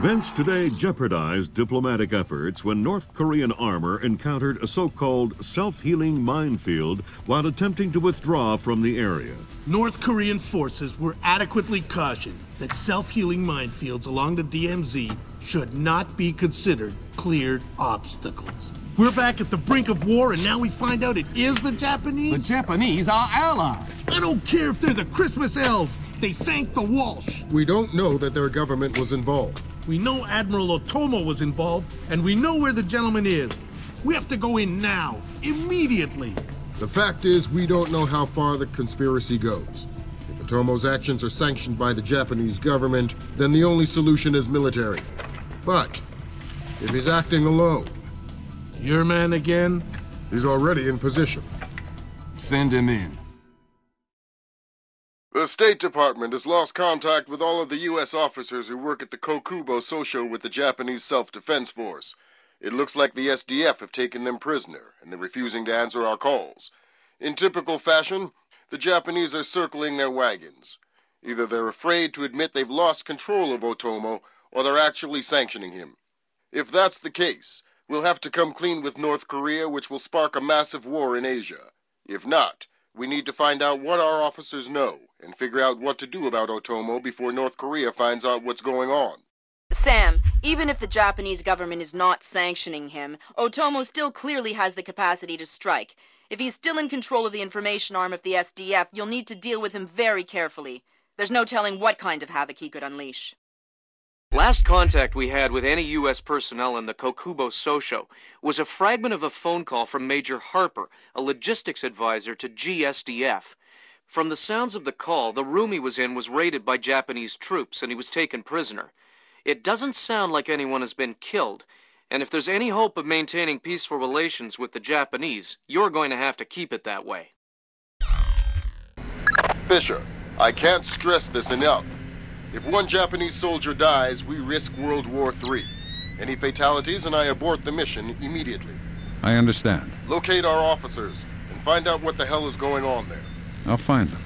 Events today jeopardized diplomatic efforts when North Korean armor encountered a so-called self-healing minefield while attempting to withdraw from the area. North Korean forces were adequately cautioned that self-healing minefields along the DMZ should not be considered cleared obstacles. We're back at the brink of war, and now we find out it is the Japanese? The Japanese are allies. I don't care if they're the Christmas elves. They sank the Walsh. We don't know that their government was involved. We know Admiral Otomo was involved, and we know where the gentleman is. We have to go in now, immediately. The fact is, we don't know how far the conspiracy goes. If Otomo's actions are sanctioned by the Japanese government, then the only solution is military. But if he's acting alone... Your man again? He's already in position. Send him in. The State Department has lost contact with all of the U.S. officers who work at the Kokubo Sosho with the Japanese Self-Defense Force. It looks like the SDF have taken them prisoner, and they're refusing to answer our calls. In typical fashion, the Japanese are circling their wagons. Either they're afraid to admit they've lost control of Otomo, or they're actually sanctioning him. If that's the case, we'll have to come clean with North Korea, which will spark a massive war in Asia. If not, we need to find out what our officers know, and figure out what to do about Otomo before North Korea finds out what's going on. Sam, even if the Japanese government is not sanctioning him, Otomo still clearly has the capacity to strike. If he's still in control of the information arm of the SDF, you'll need to deal with him very carefully. There's no telling what kind of havoc he could unleash. Last contact we had with any U.S. personnel in the Kokubo Sosho was a fragment of a phone call from Major Harper, a logistics advisor to GSDF. From the sounds of the call, the room he was in was raided by Japanese troops and he was taken prisoner. It doesn't sound like anyone has been killed, and if there's any hope of maintaining peaceful relations with the Japanese, you're going to have to keep it that way. Fisher, I can't stress this enough. If one Japanese soldier dies, we risk World War III. Any fatalities and I abort the mission immediately. I understand. Locate our officers and find out what the hell is going on there. I'll find them.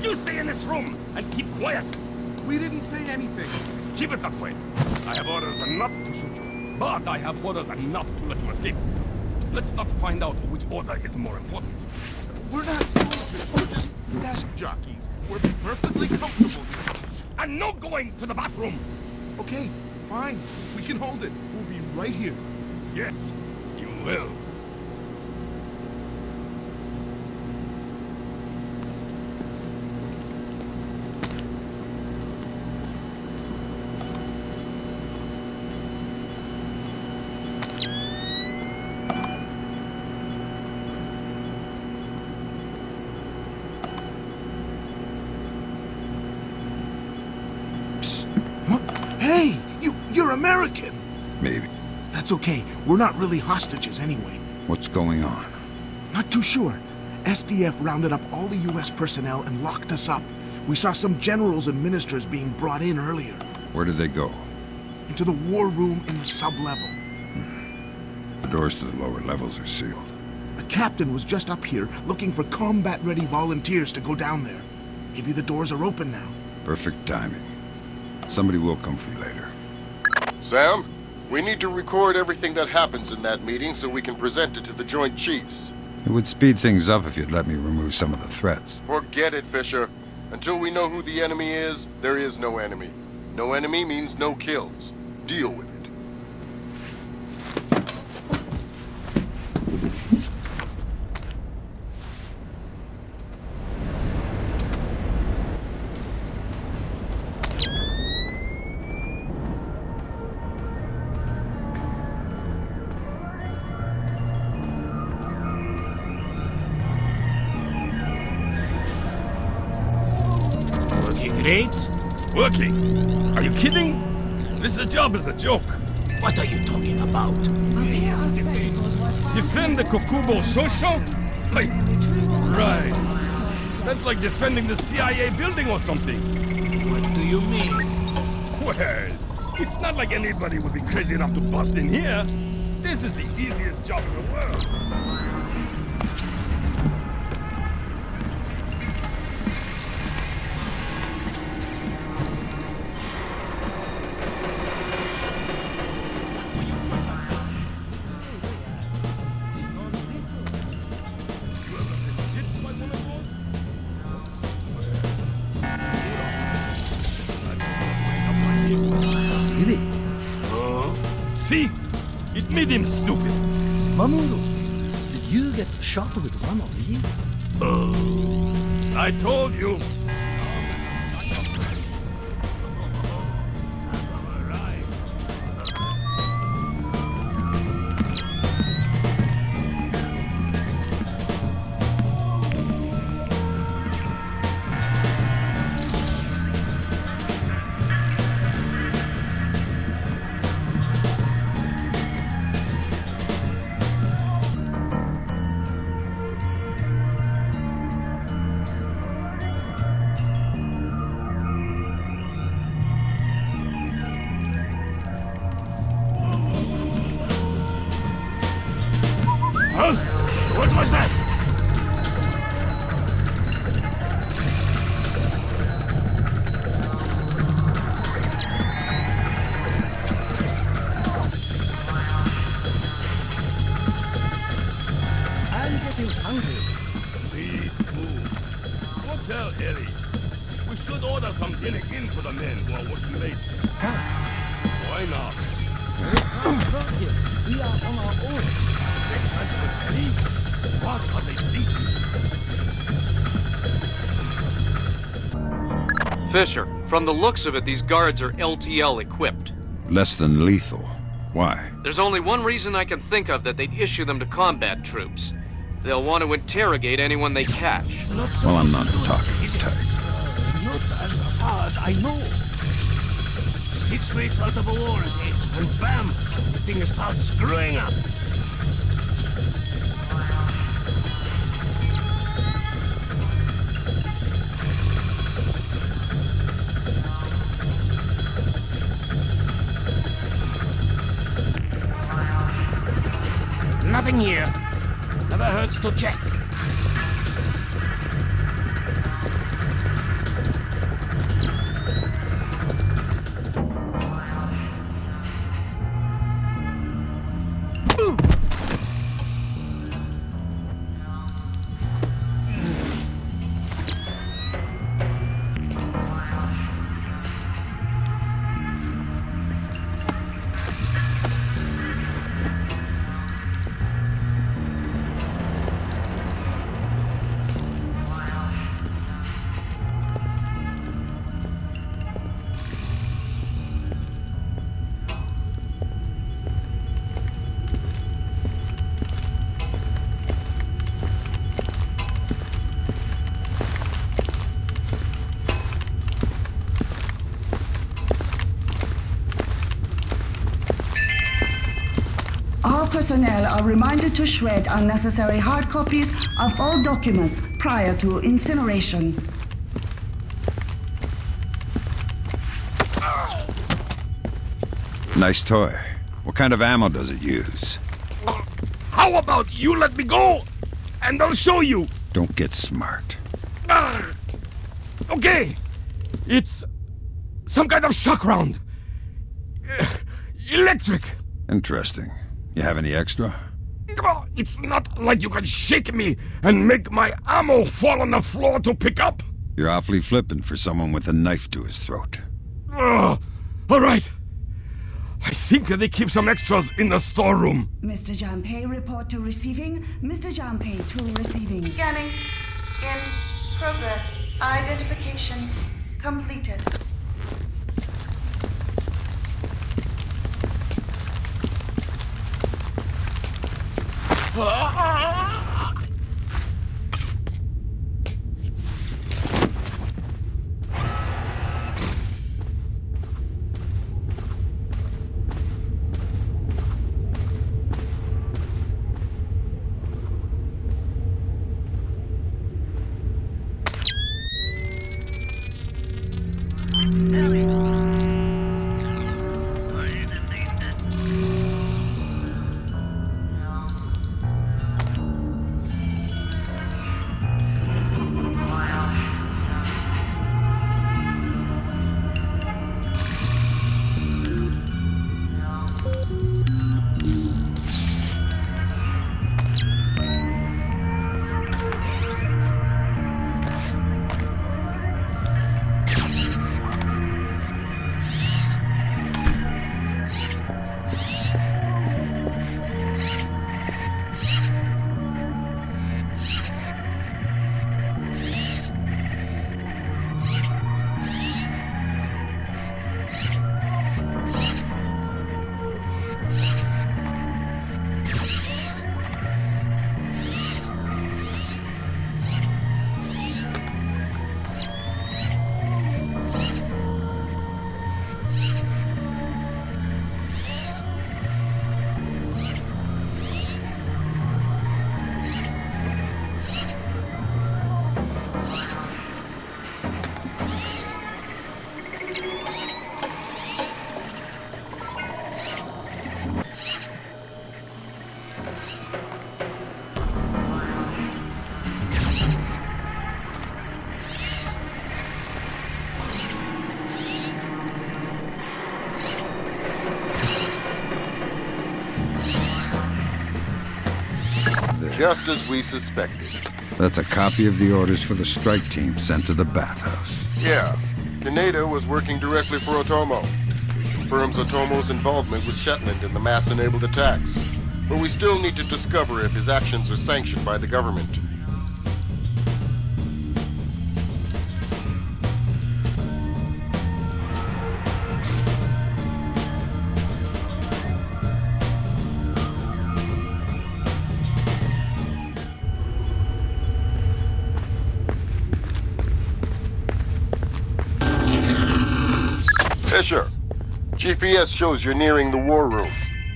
You stay in this room and keep quiet. We didn't say anything. Keep it that way. I have orders not to shoot you, but I have orders not to let you escape. Let's not find out which order is more important. We're not soldiers. We're just desk jockeys. We're perfectly comfortable here. And no going to the bathroom. Okay, fine. We can hold it. We'll be right here. Yes, you will. Hey, you're American. Maybe. That's okay. We're not really hostages anyway. What's going on? Not too sure. SDF rounded up all the U.S. personnel and locked us up. We saw some generals and ministers being brought in earlier. Where did they go? Into the war room in the sub-level. The doors to the lower levels are sealed. A captain was just up here looking for combat-ready volunteers to go down there. Maybe the doors are open now. Perfect timing. Somebody will come for you later. Sam, we need to record everything that happens in that meeting so we can present it to the Joint Chiefs. It would speed things up if you'd let me remove some of the threats. Forget it, Fisher. Until we know who the enemy is, there is no enemy. No enemy means no kills. Deal with it. Great? Working? Are you kidding? This job is a joke. What are you talking about? Defend the Kokubo Sosho? Like, right. That's like defending the CIA building or something. What do you mean? Well, it's not like anybody would be crazy enough to bust in here. This is the easiest job in the world. See? It made him stupid. Mamoru, did you get shot with one of these? I told you. What was that? I'm getting hungry. Please move. What the hell, Ellie? We should order some dinner in for the men who are working late. Why not? We are on our own. They can't leave. What are they thinking? Fisher, from the looks of it, these guards are LTL equipped. Less than lethal. Why? There's only one reason I can think of that they'd issue them to combat troops. They'll want to interrogate anyone they catch. Well, I'm not the talkative type. Not as far as I know. 6 weeks out of a warranty, and bam! The thing starts screwing up. nothing here. Never hurts to check. Personnel are reminded to shred unnecessary hard copies of all documents prior to incineration. Nice toy. What kind of ammo does it use? How about you let me go, and I'll show you. Don't get smart. Okay. It's some kind of shock round. Electric. Interesting. You have any extra? It's not like you can shake me and make my ammo fall on the floor to pick up. You're awfully flippant for someone with a knife to his throat. All right. I think they keep some extras in the storeroom. Mr. Janpei, report to receiving. Mr. Janpei to receiving. Scanning. In progress. Identification completed. Just as we suspected. That's a copy of the orders for the strike team sent to the bathhouse. Yeah. Kaneda was working directly for Otomo. It confirms Otomo's involvement with Shetland in the mass-enabled attacks. But we still need to discover if his actions are sanctioned by the government. Fisher, GPS shows you're nearing the war room.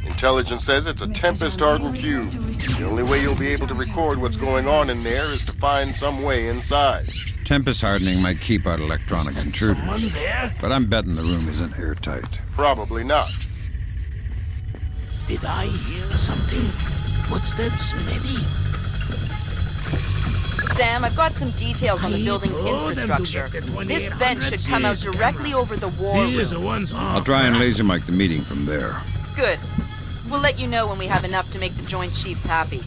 Intelligence says it's a Tempest-hardened cube. The only way you'll be able to record what's going on in there is to find some way inside. Tempest hardening might keep out electronic intruders, but I'm betting the room isn't airtight. Probably not. Did I hear something? Footsteps, maybe? Sam, I've got some details on the building's infrastructure. This vent should come out directly over the war room. I'll try and laser mic the meeting from there. Good. We'll let you know when we have enough to make the Joint Chiefs happy.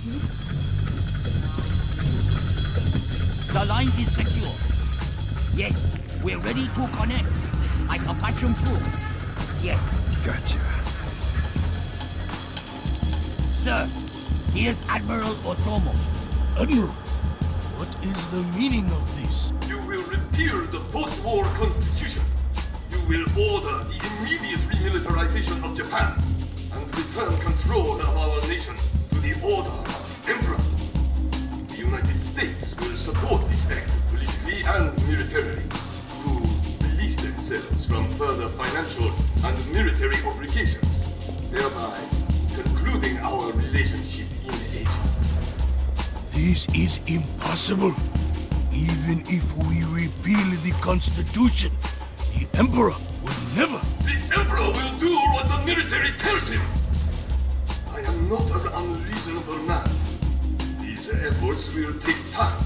The line is secure. Yes, we're ready to connect. I can patch them through. Yes. Gotcha. Sir, here's Admiral Otomo. Admiral, what is the meaning of this? You will repeal the post-war constitution. You will order the immediate remilitarization of Japan and return control of our nation to the order of the Emperor. The United States will support this act politically and militarily to release themselves from further financial and military obligations, thereby concluding our relationship in Asia. This is impossible. Even if we repeal the Constitution, the Emperor will never... The Emperor will do what the military tells him! I am not an unreasonable man. These efforts will take time.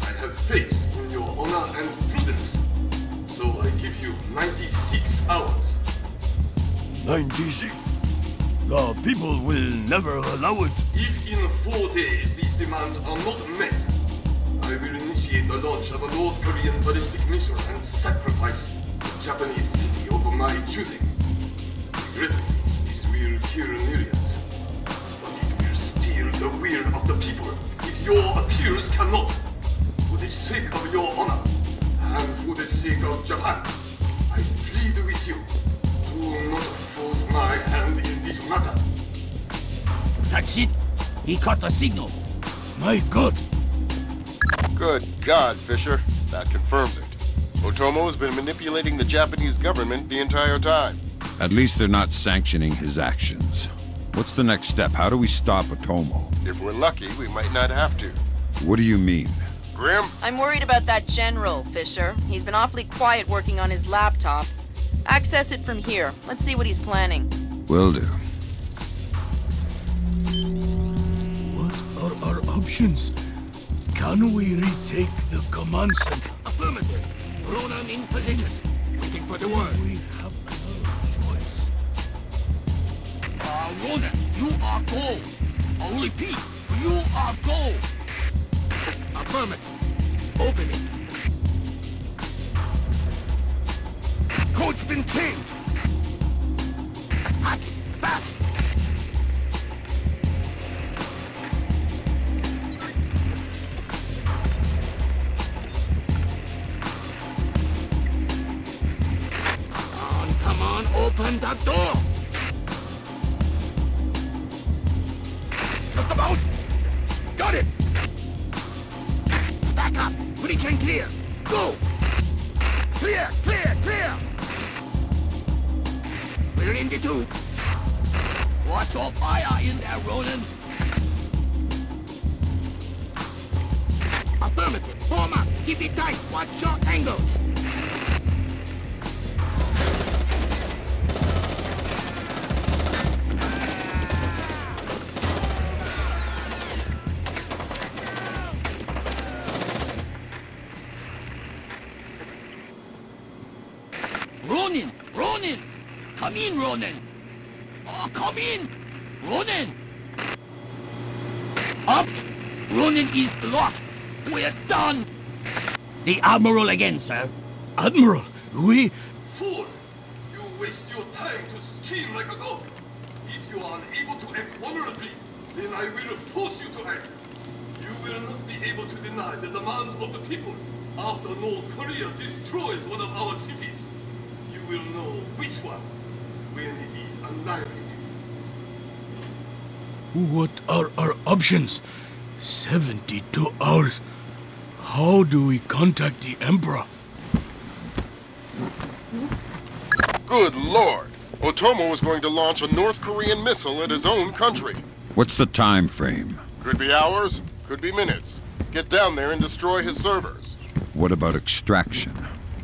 I have faith in your honor and prudence. So I give you 96 hours. 96? The people will never allow it. If in 4 days these demands are not met, I will initiate the launch of a North Korean ballistic missile and sacrifice a Japanese city of my choosing. Regrettably, this will kill millions, but it will steal the will of the people if your appeals cannot. For the sake of your honor, and for the sake of Japan, I plead with you, do not force my hand in this matter. That's it. He caught the signal. My God. Good God, Fisher. That confirms it. Otomo has been manipulating the Japanese government the entire time. At least they're not sanctioning his actions. What's the next step? How do we stop Otomo? If we're lucky, we might not have to. What do you mean? Grim? I'm worried about that general, Fisher. He's been awfully quiet working on his laptop. Access it from here. Let's see what he's planning. Will do. What are our options? Can we retake the command center? Affirmative. Ronan in position. Waiting for the word. We have no choice. Ronan, you are go. I'll repeat, you are go. Affirmative. Open it. Code's been changed. Hack it, fast. Come on, open the door. Just about. Got it. Back up. Pretty can clear. Go. Clear, clear, clear. We're in the tube. Watch your fire in there, Roland. Affirmative. Form up. Keep it tight. Watch your angles. Ronin! Ronin! Come in, Ronin! Oh, come in! Ronin! Up! Ronin is locked! We're done! The Admiral again, sir. Admiral, we... Fool! You waste your time to scheme like a dog. If you are unable to act honorably, then I will force you to act. You will not be able to deny the demands of the people after North Korea destroys one of our cities. You will know which one when it is annihilated. What are our options? 72 hours. How do we contact the Emperor? Good Lord! Otomo is going to launch a North Korean missile at his own country. What's the time frame? Could be hours, could be minutes. Get down there and destroy his servers. What about extraction?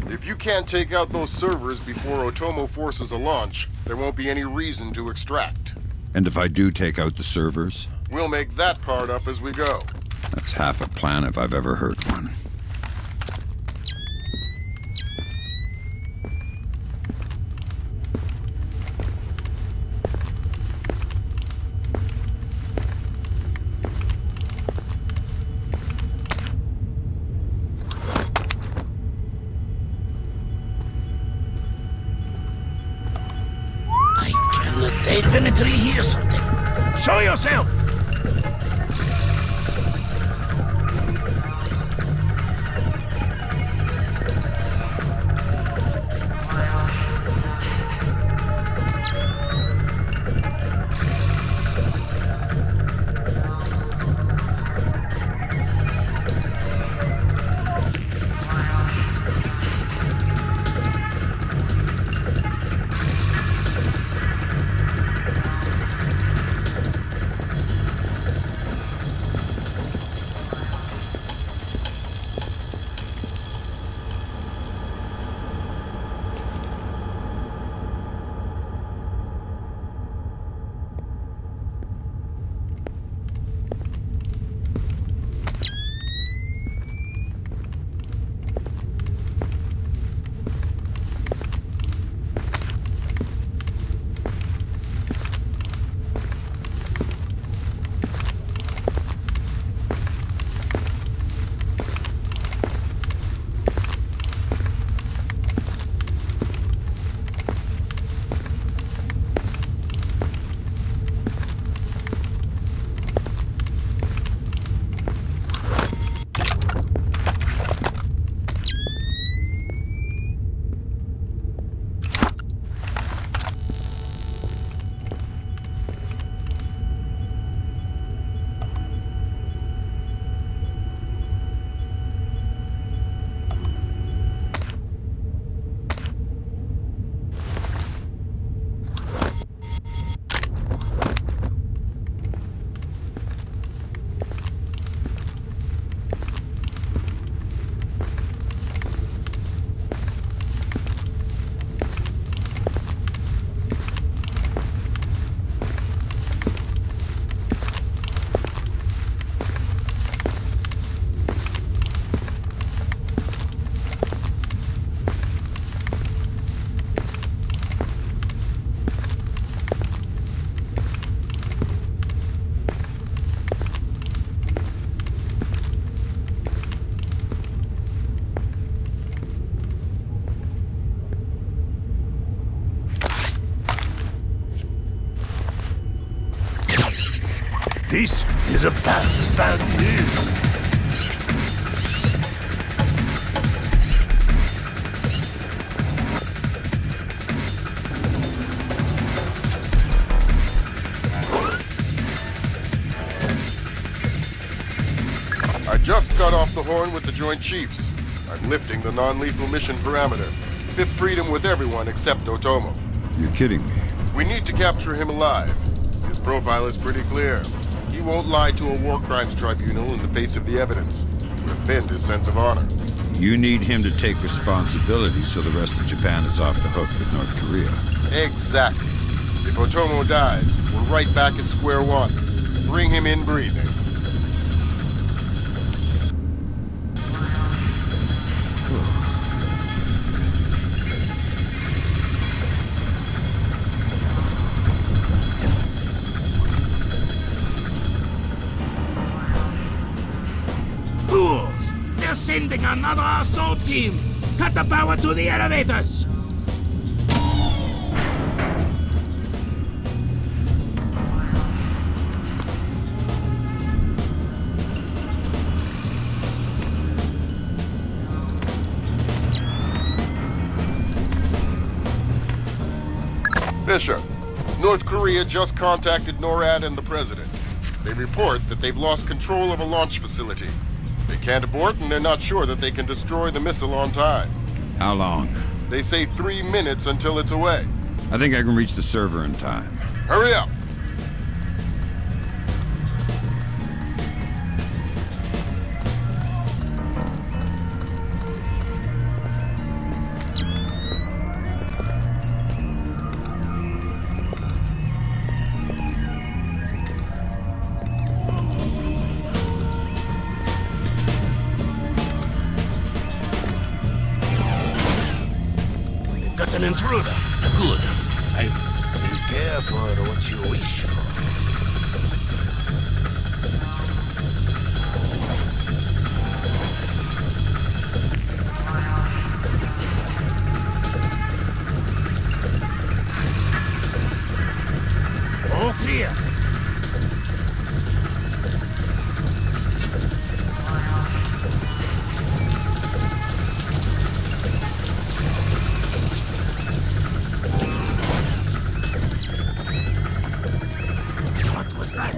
If you can't take out those servers before Otomo forces a launch, there won't be any reason to extract. And if I do take out the servers? We'll make that part up as we go. That's half a plan if I've ever heard one. They definitely hear something. Show yourself! This is a bad news. I just got off the horn with the Joint Chiefs. I'm lifting the non-lethal mission parameter. Fifth freedom with everyone except Otomo. You're kidding me. We need to capture him alive. His profile is pretty clear. He won't lie to a war crimes tribunal in the face of the evidence. Would offend his sense of honor. You need him to take responsibility so the rest of Japan is off the hook with North Korea. Exactly. If Otomo dies, we're right back at square one. Bring him in breathing. Fools! They're sending another assault team! Cut the power to the elevators! Fisher, North Korea just contacted NORAD and the President. They report that they've lost control of a launch facility. They can't abort, and they're not sure that they can destroy the missile on time. How long? They say 3 minutes until it's away. I think I can reach the server in time. Hurry up! an intruder. Good. Be careful what you wish for. All clear. What was that?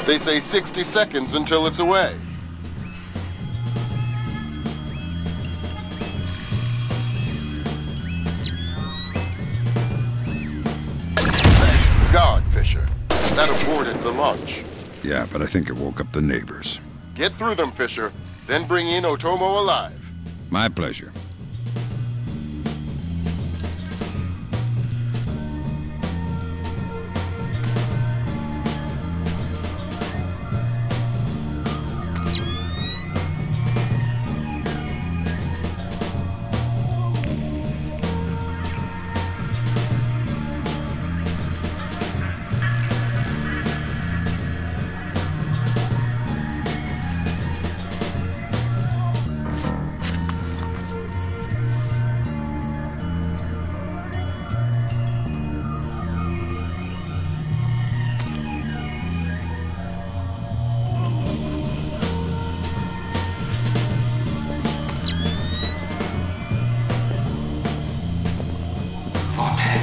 They say 60 seconds until it's away. God, Fisher. That aborted the launch. Yeah, but I think it woke up the neighbors. Get through them, Fisher. Then bring in Otomo alive. My pleasure.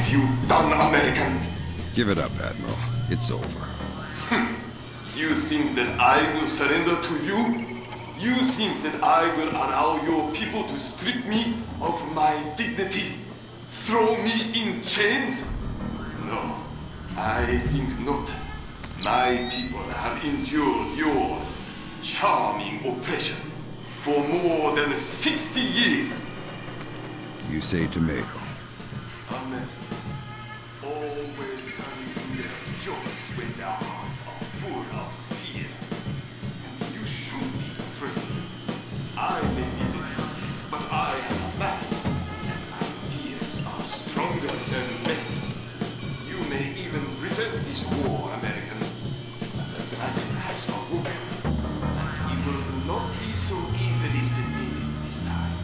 You done, American? Give it up, Admiral. It's over. You think that I will surrender to you? You think that I will allow your people to strip me of my dignity? Throw me in chains? No, I think not. My people have endured your charming oppression for more than 60 years. You say tomato. Americans always can rejoice when their hearts are full of fear. And you should be afraid. I may be defeated, but I am a man, and ideas are stronger than men. You may even prevent this war, American. The dragon has awoken, and he will not be so easily sedated this time.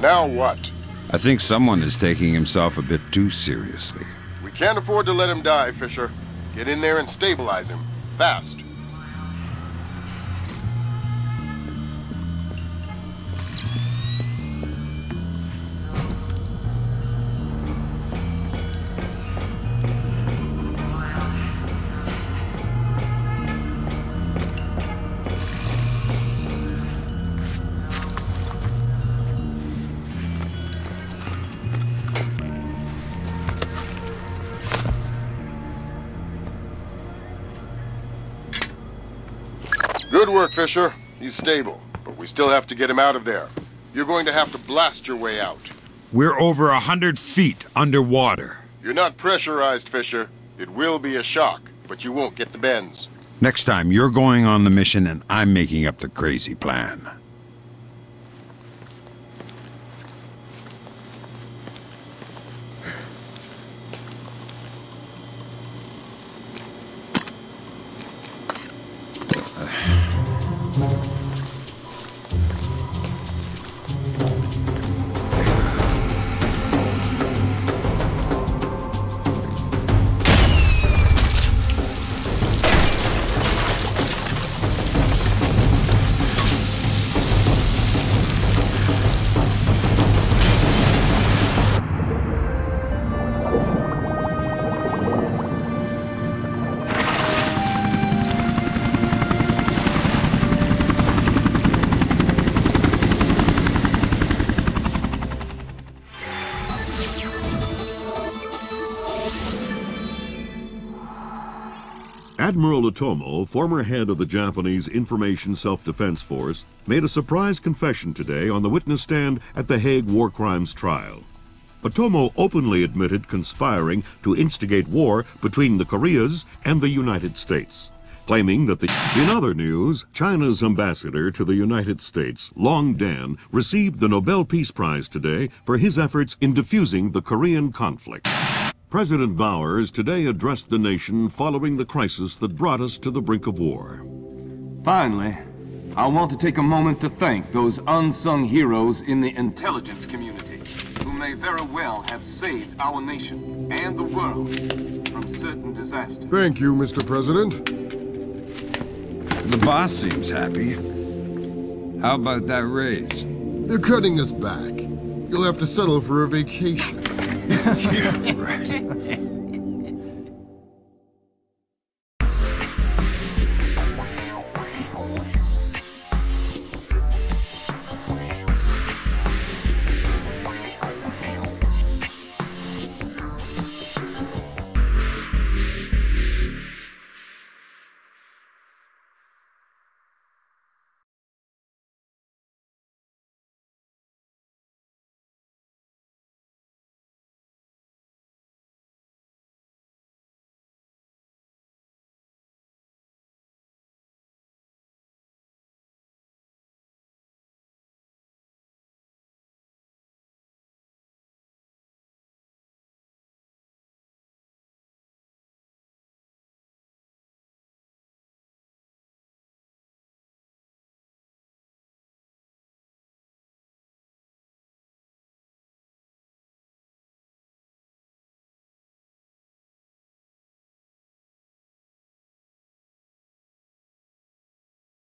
Now what? I think someone is taking himself a bit too seriously. We can't afford to let him die, Fisher. Get in there and stabilize him. Fast. Good work, Fisher. He's stable, but we still have to get him out of there. You're going to have to blast your way out. We're over 100 feet underwater. You're not pressurized, Fisher. It will be a shock, but you won't get the bends. Next time, you're going on the mission and I'm making up the crazy plan. Admiral Otomo, former head of the Japanese Information Self-Defense Force, made a surprise confession today on the witness stand at the Hague War Crimes trial. Otomo openly admitted conspiring to instigate war between the Koreas and the United States, claiming that In other news, China's ambassador to the United States, Long Dan, received the Nobel Peace Prize today for his efforts in diffusing the Korean conflict. President Bowers today addressed the nation following the crisis that brought us to the brink of war. Finally, I want to take a moment to thank those unsung heroes in the intelligence community who may very well have saved our nation and the world from certain disasters. Thank you, Mr. President. The boss seems happy. How about that raise? They're cutting us back. You'll have to settle for a vacation. Yeah, right.